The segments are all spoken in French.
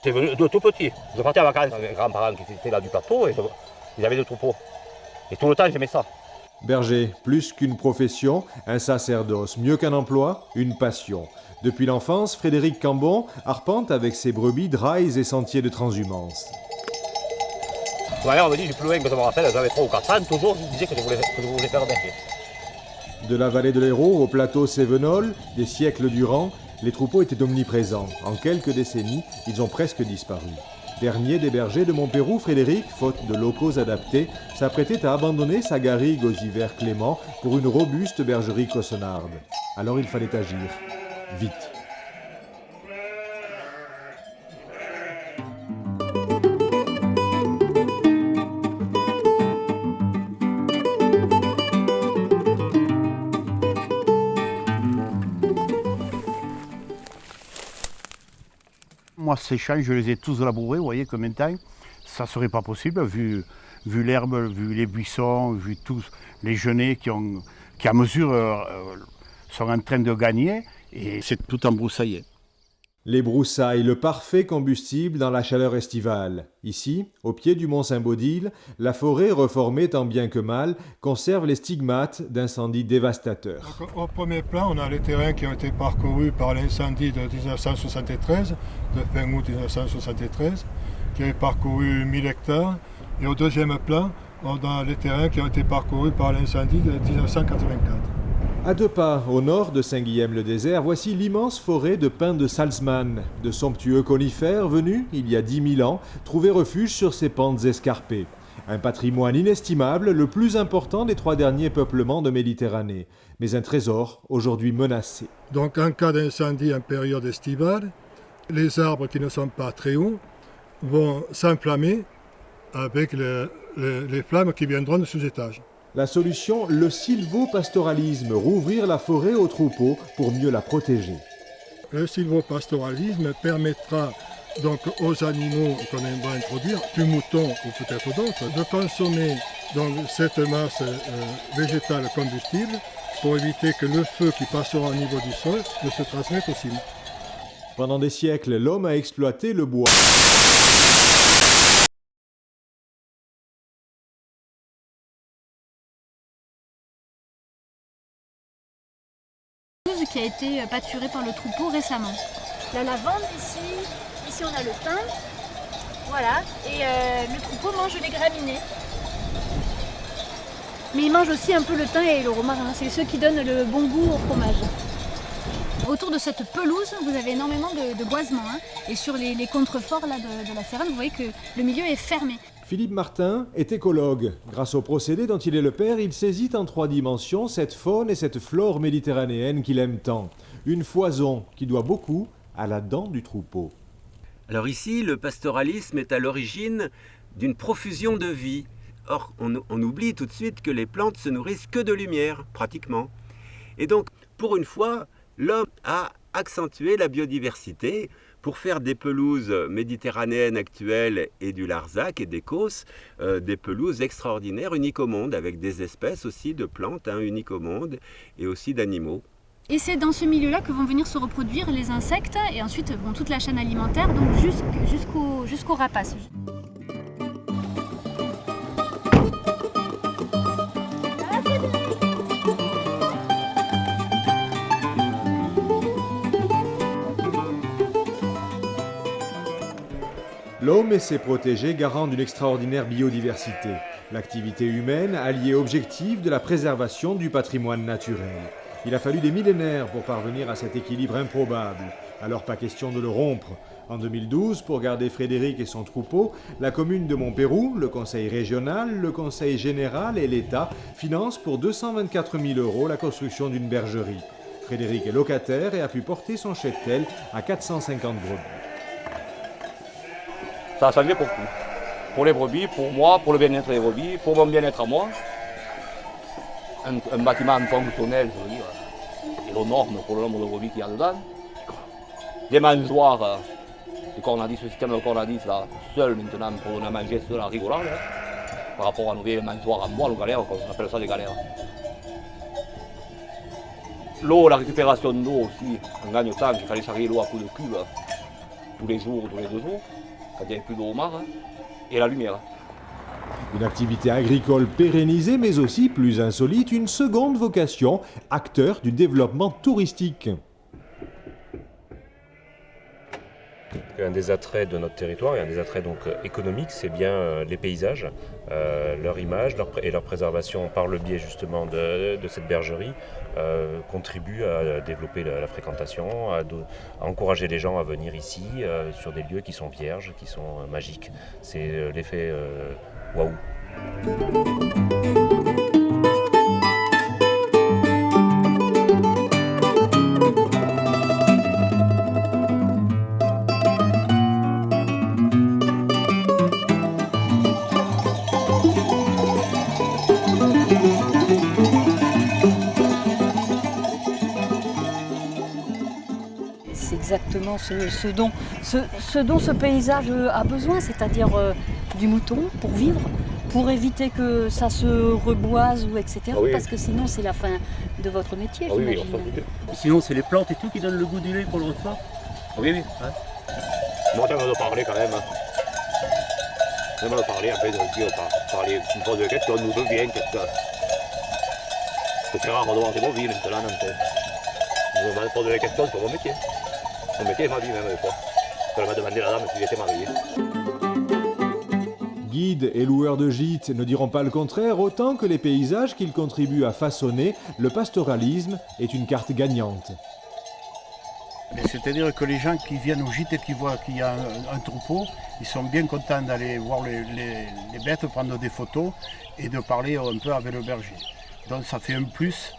C'est venu de tout petit. Je partais en vacances avec mes grands-parents qui étaient là du plateau et ils avaient des troupeaux. Et tout le temps, j'aimais ça. Berger, plus qu'une profession, un sacerdoce, mieux qu'un emploi, une passion. Depuis l'enfance, Frédéric Cambon arpente avec ses brebis drailles et sentiers de transhumance. D'ailleurs, on me dit, plus loin que je me rappelle, j'avais 3 ou 4 ans, toujours je disais que je voulais faire berger. De la vallée de l'Hérault au plateau Cévenol, des siècles durant, les troupeaux étaient omniprésents. En quelques décennies, ils ont presque disparu. Dernier des bergers de Montpérou, Frédéric, faute de locaux adaptés, s'apprêtait à abandonner sa garrigue aux hivers cléments pour une robuste bergerie cossonarde. Alors il fallait agir. Vite. Moi, ces champs, je les ai tous labourés, vous voyez, comme un temps. Ça ne serait pas possible, vu l'herbe, vu les buissons, vu tous les genêts qui à mesure sont en train de gagner. Et c'est tout embroussaillé. Les broussailles, le parfait combustible dans la chaleur estivale. Ici, au pied du mont Saint-Baudile, la forêt, reformée tant bien que mal, conserve les stigmates d'incendies dévastateurs. Donc, au premier plan, on a les terrains qui ont été parcourus par l'incendie de 1973, de fin août 1973, qui avait parcouru 1000 hectares. Et au deuxième plan, on a les terrains qui ont été parcourus par l'incendie de 1984. À 2 pas, au nord de Saint-Guilhem-le-Désert, voici l'immense forêt de pins de Salzmann, de somptueux conifères venus, il y a 10 000 ans, trouver refuge sur ces pentes escarpées. Un patrimoine inestimable, le plus important des 3 derniers peuplements de Méditerranée, mais un trésor aujourd'hui menacé. Donc en cas d'incendie en période estivale, les arbres qui ne sont pas très hauts vont s'enflammer avec les flammes qui viendront de sous-étage. La solution, le sylvopastoralisme, rouvrir la forêt aux troupeaux pour mieux la protéger. Le sylvopastoralisme permettra donc aux animaux qu'on aimerait introduire, plus moutons ou peut-être d'autres, de consommer donc cette masse végétale combustible pour éviter que le feu qui passera au niveau du sol ne se transmette au cime. Pendant des siècles, l'homme a exploité le bois. Qui a été pâturé par le troupeau récemment. La lavande ici on a le thym, voilà, et le troupeau mange les graminées. Mais il mange aussi un peu le thym et le romarin, c'est ceux qui donnent le bon goût au fromage. Autour de cette pelouse, vous avez énormément de boisements, hein, et sur les contreforts là, de la Sérène, vous voyez que le milieu est fermé. Philippe Martin est écologue. Grâce au procédé dont il est le père, il saisit en 3 dimensions cette faune et cette flore méditerranéenne qu'il aime tant. Une foison qui doit beaucoup à la dent du troupeau. Alors ici, le pastoralisme est à l'origine d'une profusion de vie. Or, on oublie tout de suite que les plantes se nourrissent que de lumière, pratiquement. Et donc, pour une fois, l'homme a accentué la biodiversité pour faire des pelouses méditerranéennes actuelles et du Larzac et des Causses, des pelouses extraordinaires, uniques au monde, avec des espèces aussi de plantes uniques au monde et aussi d'animaux. Et c'est dans ce milieu-là que vont venir se reproduire les insectes et ensuite toute la chaîne alimentaire, donc jusqu'aux rapaces. L'homme et ses protégés garant d'une extraordinaire biodiversité. L'activité humaine, alliée objectif de la préservation du patrimoine naturel. Il a fallu des millénaires pour parvenir à cet équilibre improbable. Alors pas question de le rompre. En 2012, pour garder Frédéric et son troupeau, la commune de Montpérou, le conseil régional, le conseil général et l'État financent pour 224 000 € la construction d'une bergerie. Frédéric est locataire et a pu porter son cheptel à 450 brebis. Ça a changé pour tout. Pour les brebis, pour moi, pour le bien-être des brebis, pour mon bien-être à moi. Un bâtiment fonctionnel, je veux dire, et aux normes pour le nombre de brebis qu'il y a dedans. Des mangeoires, des cornadis, ce système de cornadis là, seul maintenant pour donner à manger seul à rigolade, hein, par rapport à nos vieilles mangeoires en bois, nos galères, on appelle ça des galères. L'eau, la récupération d'eau aussi, on gagne autant qu'il fallait charrier l'eau à coups de cube. tous les jours ou tous les 2 jours, quand il n'y avait plus de homards, hein, et la lumière. Une activité agricole pérennisée, mais aussi, plus insolite, une seconde vocation, acteur du développement touristique. Un des attraits de notre territoire et un des attraits donc économiques, c'est bien les paysages, leur image et leur préservation par le biais justement de cette bergerie contribue à développer la fréquentation, à encourager les gens à venir ici sur des lieux qui sont vierges, qui sont magiques. C'est l'effet waouh. C'est exactement ce dont ce paysage a besoin, c'est-à-dire du mouton pour vivre, pour éviter que ça se reboise ou etc. Ah oui. Parce que sinon c'est la fin de votre métier, Ah oui, oui, j'imagine. enfin, Sinon, c'est les plantes et tout qui donnent le goût du lait pour le repas. oui, oui. Ouais. Moi, j'aime de parler quand même. J'aime de parler, après, parler, une pose de questions, nous deux bien, qu'est-ce que... C'est rare de voir des mots vies maintenant, je me pose des questions sur mon métier. Mon métier est ma vie même, des fois. Elle m'a demandé la dame si j'étais marié. Guides et loueurs de gîtes ne diront pas le contraire, autant que les paysages qu'ils contribuent à façonner, le pastoralisme est une carte gagnante. C'est-à-dire que les gens qui viennent au gîte et qui voient qu'il y a un troupeau, ils sont bien contents d'aller voir les bêtes, prendre des photos et de parler un peu avec le berger. Donc ça fait un plus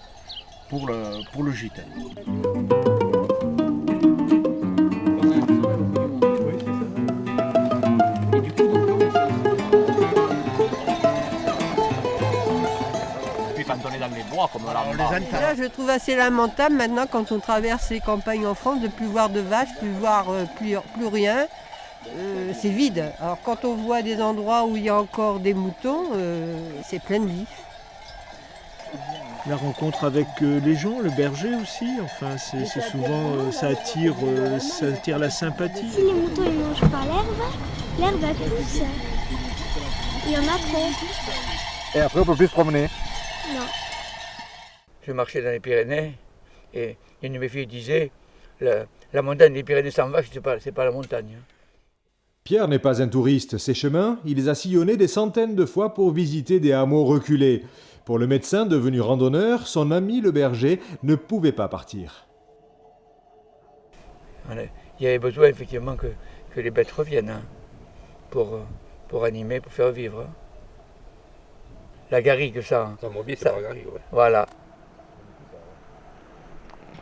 pour le gîte. Puis quand on est dans les bois, comme là, Là, je trouve assez lamentable maintenant quand on traverse les campagnes en France de ne plus voir de vaches, plus voir plus rien. C'est vide. Alors quand on voit des endroits où il y a encore des moutons, c'est plein de vie. La rencontre avec les gens, le berger aussi, enfin c'est souvent, ça attire la sympathie. Si les moutons ils mangent pas l'herbe elle pousse. Il y en a trop. Et après on peut plus se promener. Non. Je marchais dans les Pyrénées et une de mes filles disait la montagne des Pyrénées sans vache, c'est pas la montagne. Pierre n'est pas un touriste, ces chemins, il les a sillonnés des centaines de fois pour visiter des hameaux reculés. Pour le médecin devenu randonneur, son ami le berger ne pouvait pas partir. Il y avait besoin effectivement que les bêtes reviennent hein, pour animer, pour faire vivre. Hein. La garrigue, ça. c'est la garrigue, ouais. Voilà.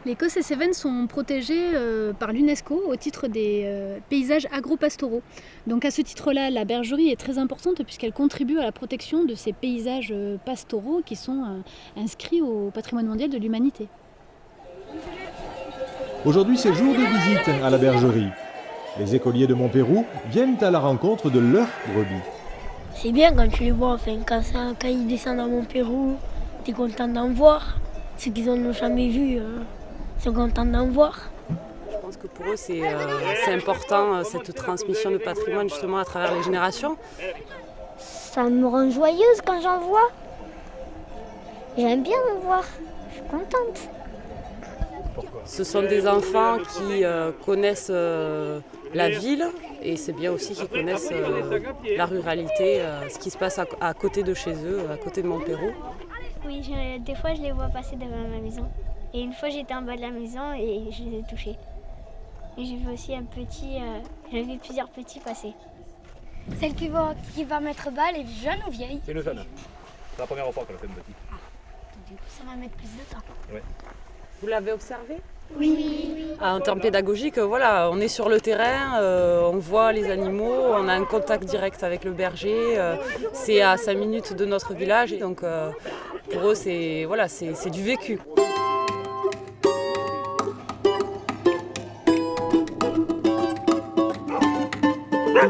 Les Causses et Cévennes sont protégés par l'UNESCO au titre des paysages agro-pastoraux. Donc à ce titre-là, la bergerie est très importante puisqu'elle contribue à la protection de ces paysages pastoraux qui sont inscrits au patrimoine mondial de l'humanité. Aujourd'hui, c'est jour de visite à la bergerie. Les écoliers de Montpérou viennent à la rencontre de leurs brebis. C'est bien quand tu les vois, enfin, quand ils descendent à Montpérou, tu es content d'en voir. Ceux qui n'en ont jamais vu sont contents d'en voir. Je pense que pour eux c'est important cette transmission de patrimoine justement à travers les générations. Ça me rend joyeuse quand j'en vois. J'aime bien en voir, je suis contente. Ce sont des enfants qui connaissent la ville et c'est bien aussi qu'ils connaissent la ruralité, ce qui se passe à côté de chez eux, à côté de Montpérou. Oui, des fois je les vois passer devant ma maison. Et une fois j'étais en bas de la maison et je les ai touchés. Et j'ai vu aussi j'ai vu plusieurs petits passer. Celle qui va mettre bas, elle est jeune ou vieille? C'est une jeune. C'est la première fois qu'elle fait une petite. Du coup ça va mettre plus de temps. Ouais. Vous l'avez observé? Oui. En termes pédagogiques, voilà, on est sur le terrain, on voit les animaux, on a un contact direct avec le berger, c'est à 5 minutes de notre village, donc pour eux c'est du vécu. Ah